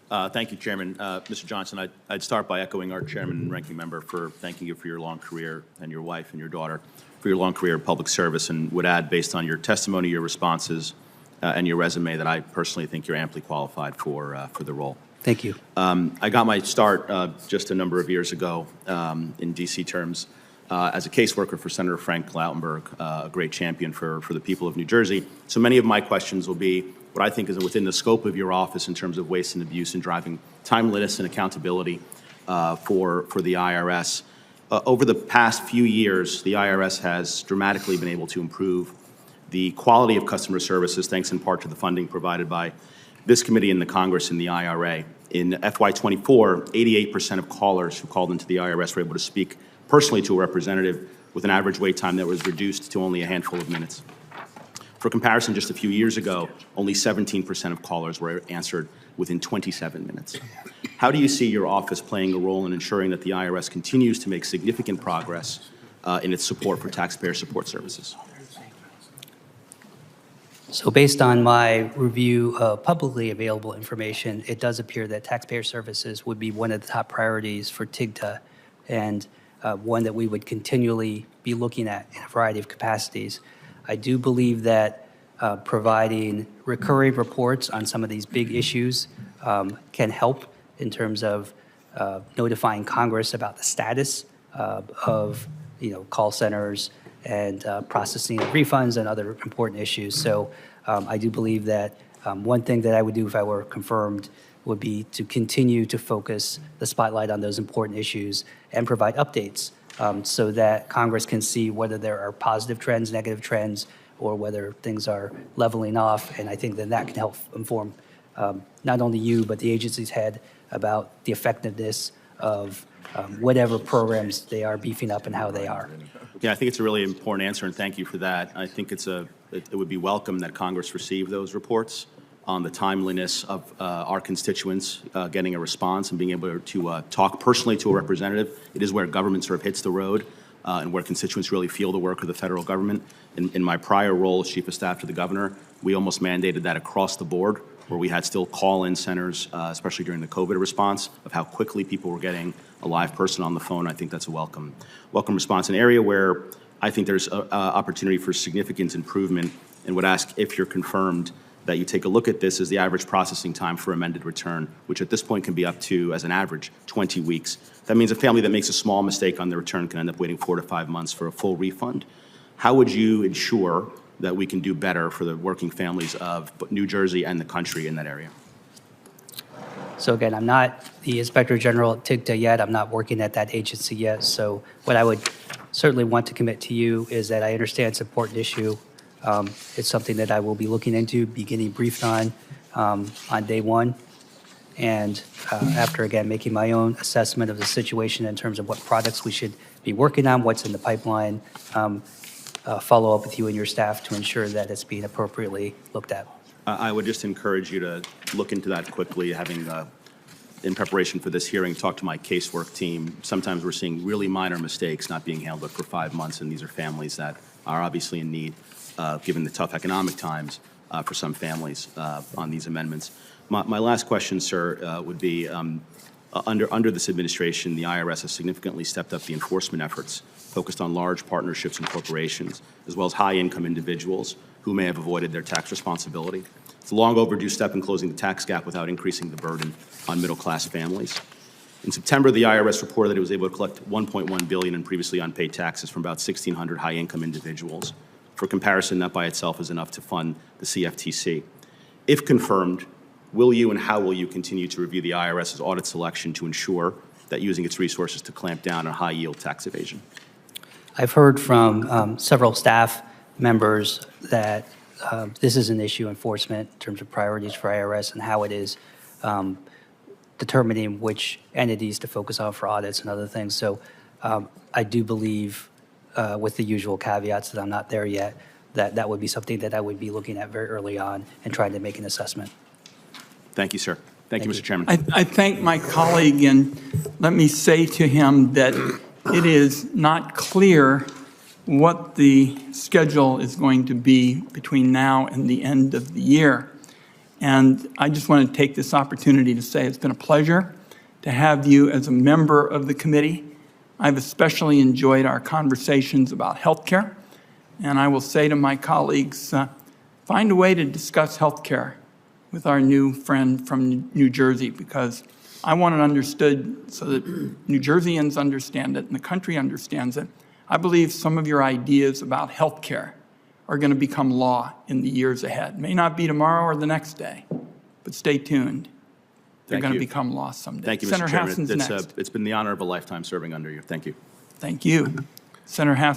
Thank you, Chairman. Mr. Johnson, I'd start by echoing our Chairman and Ranking Member for thanking you for your long career, and your wife and your daughter for your long career in public service, and would add, based on your testimony, your responses, and your resume, that I personally think you're amply qualified for the role. Thank you. I got my start just a number of years ago in D.C. terms as a caseworker for Senator Frank Lautenberg, a great champion for the people of New Jersey. So many of my questions will be what I think is within the scope of your office in terms of waste and abuse and driving timeliness and accountability for the IRS. Over the past few years, the IRS has dramatically been able to improve the quality of customer services, thanks in part to the funding provided by this committee and the Congress and the IRA. In FY24, 88% of callers who called into the IRS were able to speak personally to a representative with an average wait time that was reduced to only a handful of minutes. For comparison, just a few years ago, only 17% of callers were answered within 27 minutes. How do you see your office playing a role in ensuring that the IRS continues to make significant progress in its support for taxpayer support services? So based on my review of publicly available information, it does appear that taxpayer services would be one of the top priorities for TIGTA, and one that we would continually be looking at in a variety of capacities. I do believe that providing recurring reports on some of these big issues can help in terms of notifying Congress about the status of call centers and processing of refunds and other important issues. So I do believe that one thing that I would do if I were confirmed would be to continue to focus the spotlight on those important issues and provide updates so that Congress can see whether there are positive trends, negative trends, or whether things are leveling off. And I think that that can help inform not only you, but the agency's head about the effectiveness of whatever programs they are beefing up and how they are. Yeah, I think it's a really important answer, and thank you for that. I think it would be welcome that Congress receive those reports on the timeliness of our constituents getting a response and being able to talk personally to a representative. It is where government sort of hits the road and where constituents really feel the work of the federal government. In my prior role as Chief of Staff to the Governor, we almost mandated that across the board, where we had still call-in centers, especially during the COVID response, of how quickly people were getting a live person on the phone. I think that's a welcome response. An area where I think there's opportunity for significant improvement, and would ask if you're confirmed that you take a look at this, is the average processing time for amended return, which at this point can be up to, as an average, 20 weeks. That means a family that makes a small mistake on the return can end up waiting 4 to 5 months for a full refund. How would you ensure that we can do better for the working families of New Jersey and the country in that area? So again, I'm not the Inspector General at TIGTA yet. I'm not working at that agency yet. So what I would certainly want to commit to you is that I understand it's an important issue. It's something that I will be looking into, be getting briefed on day one. And after, again, making my own assessment of the situation in terms of what products we should be working on, what's in the pipeline, follow up with you and your staff to ensure that it's being appropriately looked at. I would just encourage you to look into that quickly, having, in preparation for this hearing, talk to my casework team. Sometimes we're seeing really minor mistakes not being handled for 5 months, and these are families that are obviously in need, given the tough economic times for some families on these amendments. My last question, sir, would be, under this administration, the IRS has significantly stepped up the enforcement efforts focused on large partnerships and corporations, as well as high-income individuals who may have avoided their tax responsibility. It's a long overdue step in closing the tax gap without increasing the burden on middle-class families. In September, the IRS reported that it was able to collect $1.1 billion in previously unpaid taxes from about 1,600 high-income individuals. For comparison, that by itself is enough to fund the CFTC. If confirmed, will you and how will you continue to review the IRS's audit selection to ensure that using its resources to clamp down on high-yield tax evasion? I've heard from several staff members that this is an issue, enforcement, in terms of priorities for IRS and how it is determining which entities to focus on for audits and other things. So I do believe, with the usual caveats that I'm not there yet, that that would be something that I would be looking at very early on and trying to make an assessment. Thank you, sir. Thank you, Mr. Chairman. I thank my colleague, and let me say to him that it is not clear what the schedule is going to be between now and the end of the year. And I just want to take this opportunity to say it's been a pleasure to have you as a member of the committee. I've especially enjoyed our conversations about healthcare. And I will say to my colleagues, find a way to discuss healthcare with our new friend from New Jersey, because I want it understood so that New Jerseyans understand it and the country understands it. I believe some of your ideas about healthcare are going to become law in the years ahead. May not be tomorrow or the next day, but stay tuned. They're Thank going to you. become law someday. Thank you, Mr. Senator Chairman. Hassan's next. It's been the honor of a lifetime serving under you. Thank you. Thank you. Senator Hassan.